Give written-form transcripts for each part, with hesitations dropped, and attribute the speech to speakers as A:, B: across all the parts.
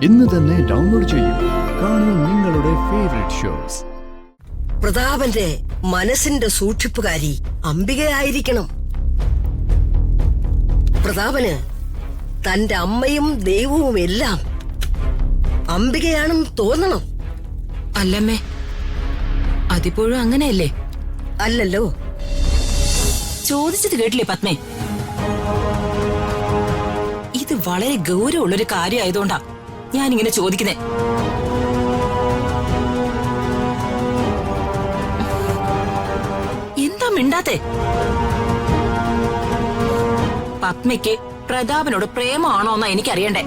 A: ഇന്ന് തന്നെ ഡൗൺലോഡ് ചെയ്യൂ. കാണൂ നിങ്ങളുടെ ഫേവറേറ്റ് ഷോസ്.
B: പ്രതാപന്റെ മനസ്സിന്റെ സൂക്ഷിപ്പുകാരി അംബികയായിരിക്കണം. പ്രതാപന് തന്റെ അമ്മയും ദൈവവും എല്ലാം അംബികയാണെന്ന് തോന്നണം.
C: അല്ലമ്മേ, അതിപ്പോഴും അങ്ങനെയല്ലേ?
B: അല്ലല്ലോ.
C: ചോദിച്ചത് കേട്ടില്ലേ പത്മേ? ഇത് വളരെ ഗൗരവമുള്ളൊരു കാര്യമായതുകൊണ്ടാ ഞാനിങ്ങനെ ചോദിക്കുന്നേ. എന്താ മിണ്ടാത്തെ? പത്മയ്ക്ക് പ്രതാപനോട് പ്രേമമാണോ എന്നാ എനിക്കറിയണ്ടേ.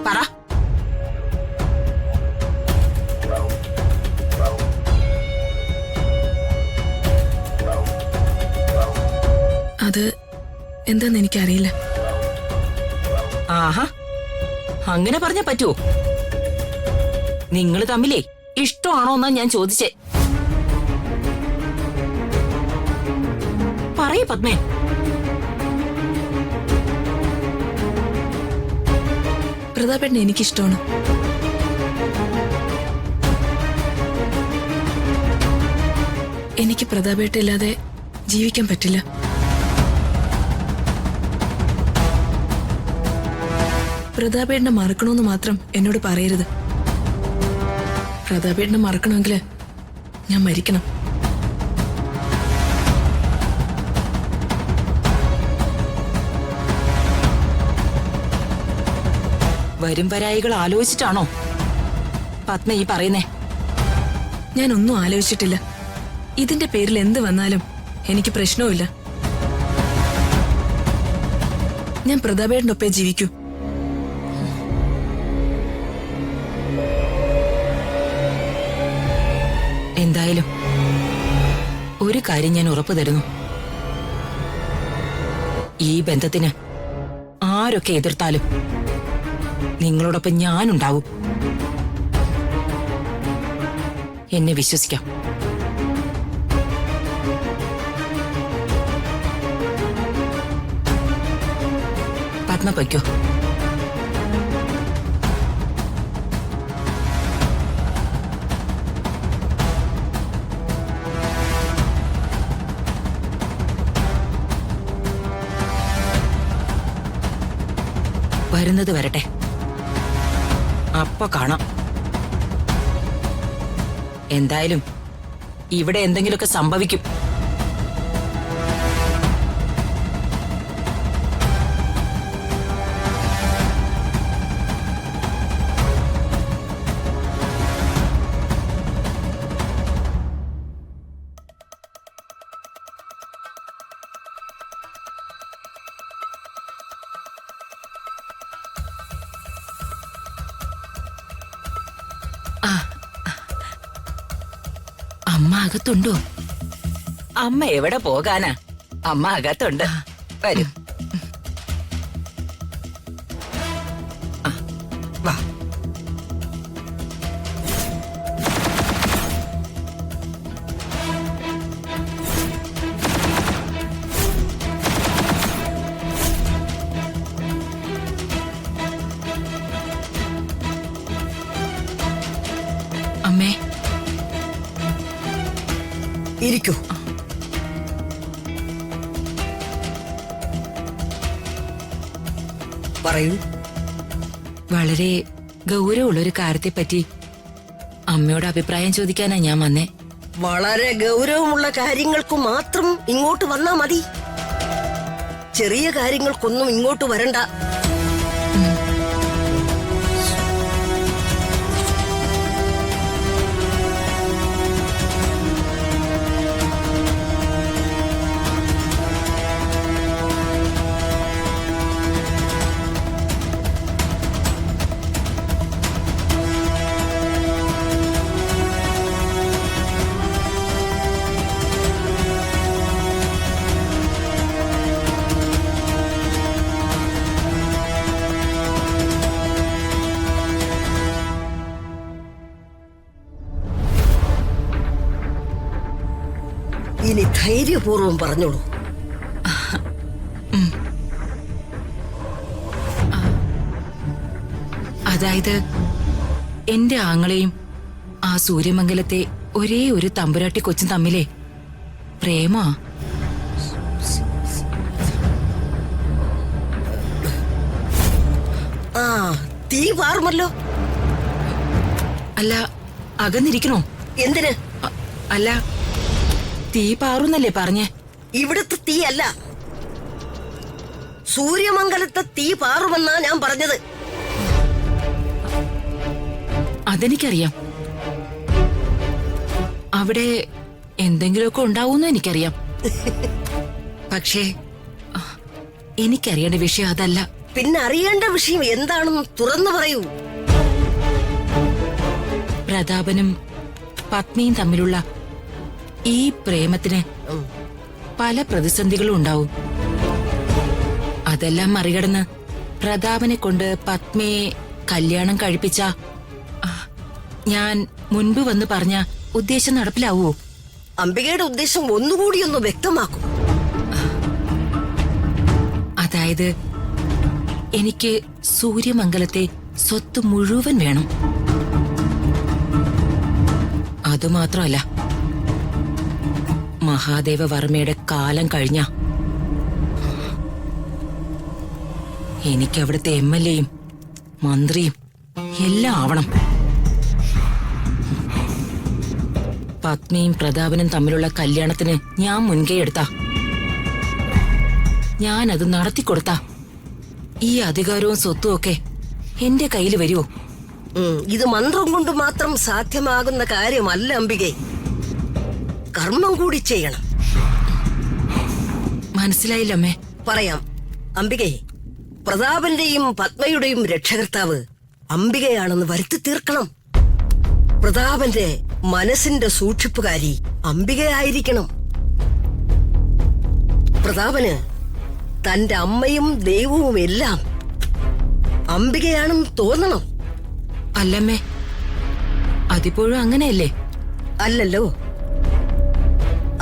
C: പറ.
D: അത് എന്താന്ന് എനിക്കറിയില്ല.
C: ആഹാ, അങ്ങനെ പറഞ്ഞാ പറ്റുമോ? നിങ്ങൾ തമ്മിലേ ഇഷ്ടമാണോ എന്നാ ഞാൻ ചോദിച്ചേ. പറയൂ പത്മേ.
D: പ്രതാപേട്ടനെ എനിക്കിഷ്ടമാണ്. എനിക്ക് പ്രതാപേട്ടയില്ലാതെ ജീവിക്കാൻ പറ്റില്ല. പ്രതാപേട്ടനെ മറക്കണമെന്ന് മാത്രം എന്നോട് പറയരുത്. പ്രതാപേട്ടനെ മറക്കണമെങ്കിൽ ഞാൻ മരിക്കണം.
C: വരും വരായികൾ ആലോചിച്ചിട്ടാണോ പത്മ ഈ പറയുന്നേ?
D: ഞാനൊന്നും ആലോചിച്ചിട്ടില്ല. ഇതിന്റെ പേരിൽ എന്ത് വന്നാലും എനിക്ക് പ്രശ്നവുമില്ല. ഞാൻ പ്രതാപേട്ടനൊപ്പേ ജീവിക്കൂ.
C: എന്തായാലും ഒരു കാര്യം ഞാൻ ഉറപ്പു തരുന്നു. ഈ ബന്ധത്തിന് ആരൊക്കെ എതിർത്താലും നിങ്ങളോടൊപ്പം ഞാനുണ്ടാവും. എന്നെ വിശ്വസിക്കാം. പത്മ പൊയ്ക്കോ. വരുന്നത് വരട്ടെ, അപ്പൊ കാണാം. എന്തായാലും ഇവിടെ എന്തെങ്കിലുമൊക്കെ സംഭവിക്കും. അമ്മ അകത്തുണ്ടോ? അമ്മ എവിടെ പോകാനാ? അമ്മ അകത്തുണ്ട്. വരും. വാ. അമ്മേ,
B: ഇരിക്കൂ. പറയൂ.
C: വളരെ ഗൗരവമുള്ളൊരു കാര്യത്തെപ്പറ്റി അമ്മയോട് അഭിപ്രായം ചോദിക്കാനാ ഞാൻ വന്നേ.
B: വളരെ ഗൗരവമുള്ള കാര്യങ്ങൾക്ക് മാത്രം ഇങ്ങോട്ട് വന്നാ മതി. ചെറിയ കാര്യങ്ങൾക്കൊന്നും ഇങ്ങോട്ട് വരണ്ട. ഇനി ധൈര്യപൂർവ്വം പറഞ്ഞോളൂ.
C: അതായത് എന്റെ ആങ്ങളെയും ആ സൂര്യമംഗലത്തെ ഒരേ ഒരു തമ്പുരാട്ടി കൊച്ചും തമ്മിലെ പ്രേമാ.
B: ആ തീ പാറുമല്ലോ.
C: അല്ല, അകന്നിരിക്കണോ?
B: എന്തിന്?
C: അല്ല, തീ പാറുന്നല്ലേ പറഞ്ഞേ?
B: ഇവിടുത്തെ തീ അല്ല, സൂര്യമംഗലത്തെ തീ പാറുമെന്നാ ഞാൻ പറഞ്ഞത്.
C: അതെനിക്കറിയാം. അവിടെ എന്തെങ്കിലുമൊക്കെ ഉണ്ടാവുമെന്ന് എനിക്കറിയാം. പക്ഷേ എനിക്കറിയേണ്ട വിഷയം അതല്ല.
B: പിന്നെ അറിയേണ്ട വിഷയം എന്താണെന്ന് തുറന്നു പറയൂ.
C: പ്രതാപനും പത്നിയും തമ്മിലുള്ള ഈ പ്രേമത്തിന് പല പ്രതിസന്ധികളും ഉണ്ടാവും. അതെല്ലാം മറികടന്ന് പ്രതാപനെ കൊണ്ട് പത്നിയെ കല്യാണം കഴിപ്പിച്ച ഞാൻ മുൻപ് വന്ന് പറഞ്ഞ ഉദ്ദേശം നടപ്പിലാവോ?
B: അംബികയുടെ ഉദ്ദേശം ഒന്നുകൂടി ഒന്ന് വ്യക്തമാക്കും.
C: അതായത് എനിക്ക് സൂര്യമംഗലത്തെ സ്വത്ത് മുഴുവൻ വേണം. അതുമാത്രമല്ല, മഹാദേവ വർമ്മയുടെ കാലം കഴിഞ്ഞ എനിക്ക് അവിടുത്തെ MLA-യും മന്ത്രിയും എല്ലാം ആവണം. പത്നിയും പ്രതാപനും തമ്മിലുള്ള കല്യാണത്തിന് ഞാൻ മുൻകൈ എടുത്ത, ഞാൻ അത് നടത്തിക്കൊടുത്ത ഈ അധികാരവും സ്വത്തും ഒക്കെ എന്റെ കയ്യിൽ വരുമോ?
B: ഇത് മന്ത്രം കൊണ്ട് മാത്രം സാധ്യമാകുന്ന കാര്യമല്ല അംബികെ. കർമ്മം കൂടി ചെയ്യണം.
C: മനസ്സിലായില്ലമ്മേ?
B: പറയാം അംബികെ. പ്രതാപന്റെയും പത്മയുടെയും രക്ഷകർത്താവ് അംബികയാണെന്ന് വരുത്തി തീർക്കണം. പ്രതാപന്റെ മനസ്സിന്റെ സൂക്ഷിപ്പുകാരി അംബികയായിരിക്കണം. പ്രതാപന് തന്റെ അമ്മയും ദൈവവും എല്ലാം അംബികയാണെന്ന് തോന്നണം.
C: അല്ലമ്മേ, അതിപ്പോഴും അങ്ങനെയല്ലേ?
B: അല്ലല്ലോ.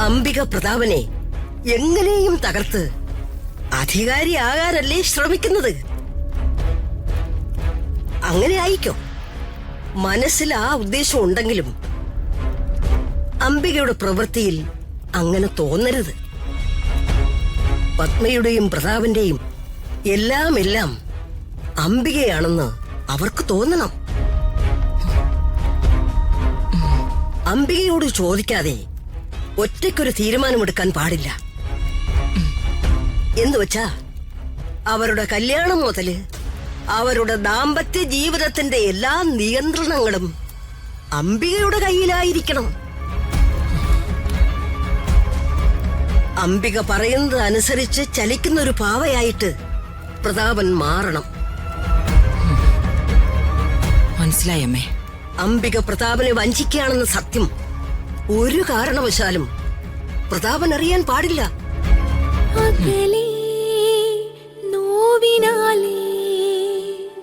B: അംബിക പ്രതാപനെ എങ്ങനെയും തകർത്ത് അധികാരിയാകാനല്ലേ ശ്രമിക്കുന്നത്. അങ്ങനെ ആയിക്കോ. മനസ്സിൽ ആ ഉദ്ദേശം ഉണ്ടെങ്കിലും അംബികയുടെ പ്രവൃത്തിയിൽ അങ്ങനെ തോന്നരുത്. പത്മയുടെയും പ്രതാപന്റെയും എല്ലാം അംബികയാണെന്ന് അവർക്ക് തോന്നണം. അംബികയോട് ചോദിക്കാതെ ഒറ്റയ്ക്കൊരു തീരുമാനമെടുക്കാൻ പാടില്ല. എന്നുവെച്ചാ അവരുടെ കല്യാണം മുതല് അവരുടെ ദാമ്പത്യ ജീവിതത്തിന്റെ എല്ലാ നിയന്ത്രണങ്ങളും അംബികയുടെ കയ്യിലായിരിക്കണം. അംബിക പറയുന്നത് അനുസരിച്ച് ചലിക്കുന്ന ഒരു പാവയായിട്ട് പ്രതാപൻ മാറണം.
C: മനസ്സിലായമ്മേ?
B: അംബിക പ്രതാപനെ വഞ്ചിക്കുകയാണെന്ന സത്യം ഒരു കാരണവശാലും പ്രതാപൻ അറിയാൻ പാടില്ല.